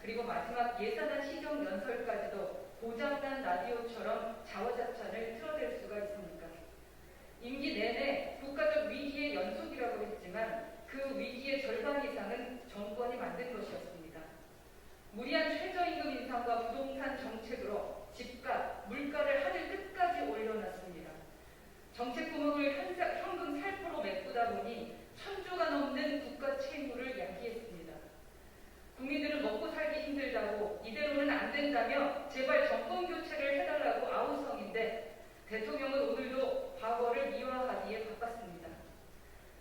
그리고 마지막 예산안 시정 연설까지도 고장난 라디오처럼 자화자찬을 틀어댈 수가 있습니까? 임기 내내 국가적 위기의 연속이라고 했지만 그 위기의 절반 이상은 정권이 만든 것이었습니다. 무리한 최저임금 인상과 부동산 정책으로 집값, 물가를 하늘 끝까지 올려놨습니다. 정책 구멍을 현금 살포로 메꾸다 보니 1,000조가 넘는 국가 채무를 야기했습니다. 국민들은 먹고 살기 힘들다고 이대로는 안 된다며 제발 정권 교체를 해달라고 아우성인데 대통령은 오늘도 과거를 미화하기에 바빴습니다.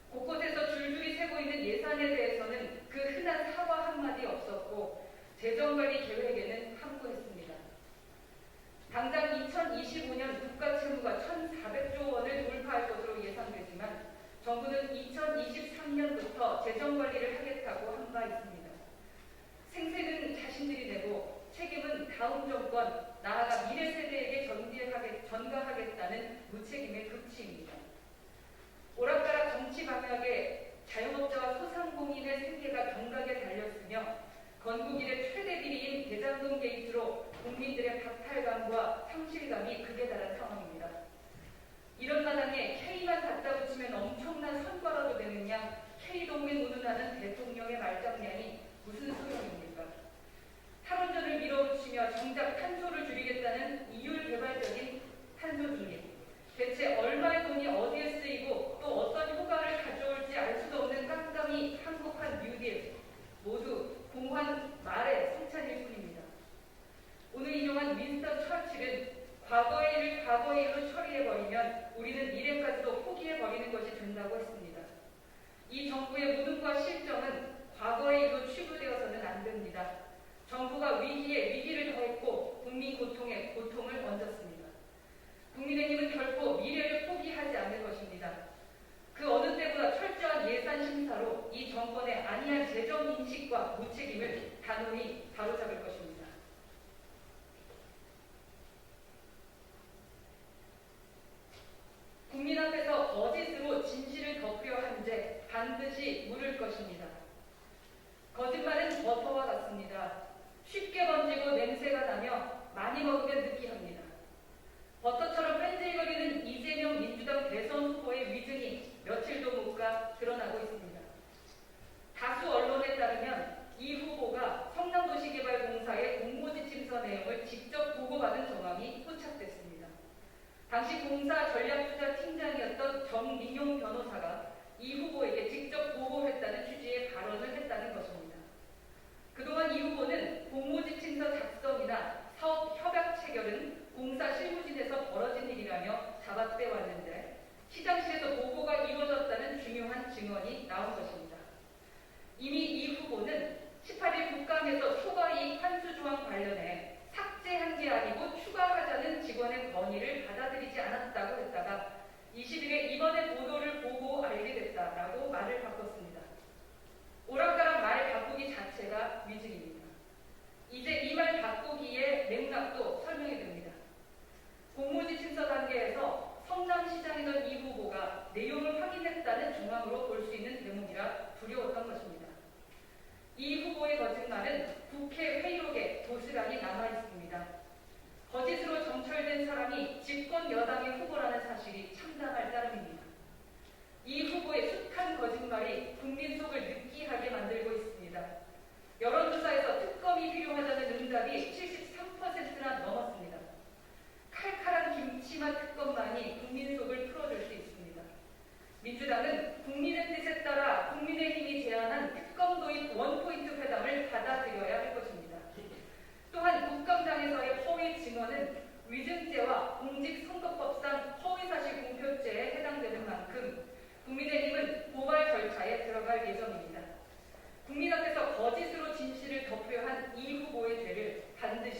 곳곳에서 줄줄이 새고 있는 예산에 대해서는 그 흔한 사과 한마디 없었고 재정관리 계획에는 함구했습니다. 당장 2025년 국가 채무가 1,400조 원을 돌파할 것으로 예상되지만 정부는 2023년부터 재정관리를 하겠다고 한 바 있습니다. 생색은 자신들이 내고 책임은 다음 정권, 나아가 미래 세대에게 전가하겠다는 무책임의 극치입니다. 오락가락 정치 방향에 자영업자와 소상공인의 생계가 경각에 달렸으며 건국 이래 최대 비리인 대장동 게이트로 국민들의 박탈감과 상실감이 극에 달한 상황입니다. 이런 마당에 K만 갖다 붙이면 엄청난 성과라도 되는 양 K동맹 운운하는 대통령의 말장난이 무슨 소용입니까? 탈원전을 밀어붙이며 정작 탄소를 줄이겠다는 이율배반적인 탄소 중립. 대체 얼마의 돈이 어디에 쓰이고 또 어떤 효과를 가져올지 알 수도 없는 깜깜이 한국한 뉴딜. 모두 공허한 말의 성찬일 뿐입니다. 오늘 인용한 윈스턴 처칠은 과거의 일을 과거의 일로 처리해버리면 우리는 미래까지도 포기해버리는 것이 된다고 했습니다. 이 정부의 무능과 실정은 과거의 일로 취부되어서는 안 됩니다. 정부가 위기에 위기를 더했고 국민 고통에 고통을 얹었습니다. 국민의힘은 결코 미래를 포기하지 않을 것입니다. 그 어느 때보다 철저한 예산 심사로 이 정권의 안이한 재정 인식과 무책임을 단호히 바로잡을 것입니다. 국민 앞에서 거짓으로 진실을 덮으려 한데 반드시 물을 것입니다. 거짓말은 버터와 같습니다. 쉽게 번지고 냄새가 나며 많이 먹으면 느끼합니다. 버터처럼 뺀질거리는 이재명 민주당 대선 후보의 위증이 며칠도 못 가 드러나고 있습니다. 다수 언론에 따르면 이 후보가 성남도시개발공사의 공모지침서 내용을 직접 보고받은 정황이 포착됐습니다. 당시 공사 전략투자팀장이었던 정민용 변호사가 이 후보에게 직접 보고했다는 취지의 발언을 했다는 것입니다. 그동안 이 후보는 공모지침서 작성이나 사업 협약 체결은 공사 실무진에서 벌어진 일이라며 잡아떼왔는데 시장실에서 보고가 이루어졌다는 중요한 증언이 나온 것입니다. 이미 이 후보는 18일 국감에서 초과이익 환수 조항 관련해 삭제한 게 아니고 추가하자는 직원의 건의를 받아들이지 않았다고 했다가 20일에 이번에 보도를 보고 알게 됐다라고 말을 바꿨습니다. 오락가락 말 바꾸기 자체가 위증입니다. 이제 이 말 바꾸기의 맥락도 설명이 됩니다. 공모지침서 단계에서 성남시장이던 이 후보가 내용을 확인했다는 정황으로 볼 수 있는 대목이라 두려웠던 것입니다. 이 후보의 거짓말은 국회 회의록에 도스란히 남아있습니다. 거짓으로 정철된 사람이 집권 여당의 후보라는 사실이 참담할 따름입니다. 이 후보의 숱한 거짓말이 국민 속을 느끼하게 만들고 있습니다. 여론조사에서 특검이 필요하다는 응답이 73%나 넘었습니다. 칼칼한 김치맛 특검만이 국민 속을 풀어줄 수 있습니다. 민주당은 국민의 뜻에 따라 국민의힘이 제안한 특검 도입 원포인트 회담을 받아들여야 할 것입니다. 또한 국감장에서의 허위 증언은 위증죄와 공직선거법상 허위사실 공표죄에 해당되는 만큼 국민의힘은 고발 절차에 들어갈 예정입니다. 국민 앞에서 거짓으로 진실을 덮으려 한 이 후보의 죄를 반드시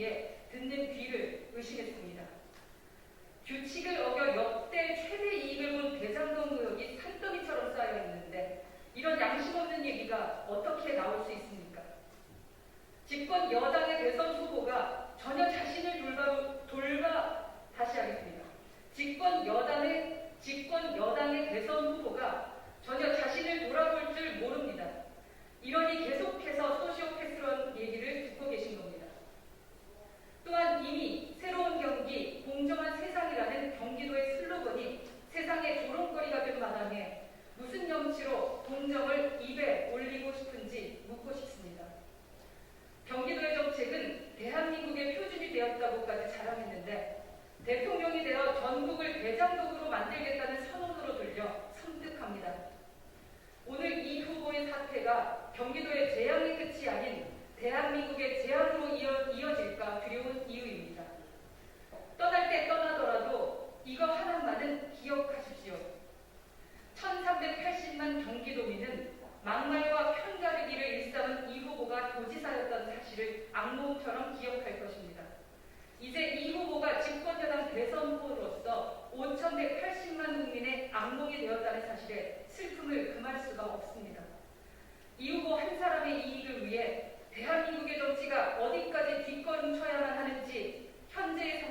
얘기에 듣는 귀를 의심했습니다. 규칙을 어겨 역대 최대 이익을 본 대장동 의혹이 산더미처럼 쌓여 있는데 이런 양심 없는 얘기가 어떻게 나올 수 있습니까? 집권 여당의 대선 후보가 전혀 자신을 다시 하겠습니다. 집권 여당의 대선 후보가 전혀 자신을 돌아볼 줄 모릅니다. 이러니 계속해서 소시오패스런 얘기를 듣고 계신 겁니다. 또한 이미 새로운 경기, 공정한 세상이라는 경기도의 슬로건이 세상의 조롱거리가 된 마당에 무슨 염치로 동정을 입에 올리고 싶은지 묻고 싶습니다. 경기도의 정책은 대한민국의 표준이 되었다고까지 자랑했는데 대통령이 되어 전국을 대장동으로 만들겠다는 선언으로 들려 섬뜩합니다. 오늘 이 후보의 사태가 경기도의 재앙의 끝이 아닌 대한민국의 재앙으로 이어질까 두려운 이유입니다. 떠날 때 떠나더라도 이거 하나만은 기억하십시오. 1380만 경기도민은 막말과 편가르기를 일삼은 이 후보가 도지사였다는 사실을 악몽처럼 기억할 것입니다. 이제 이 후보가 집권여당 대선 후보로서 5180만 국민의 악몽이 되었다는 사실에 슬픔을 금할 수가 없습니다. 이 후보 한 사람의 이익을 위해 대한민국의 정치가 어디까지 뒷걸음쳐야만 하는지 현재의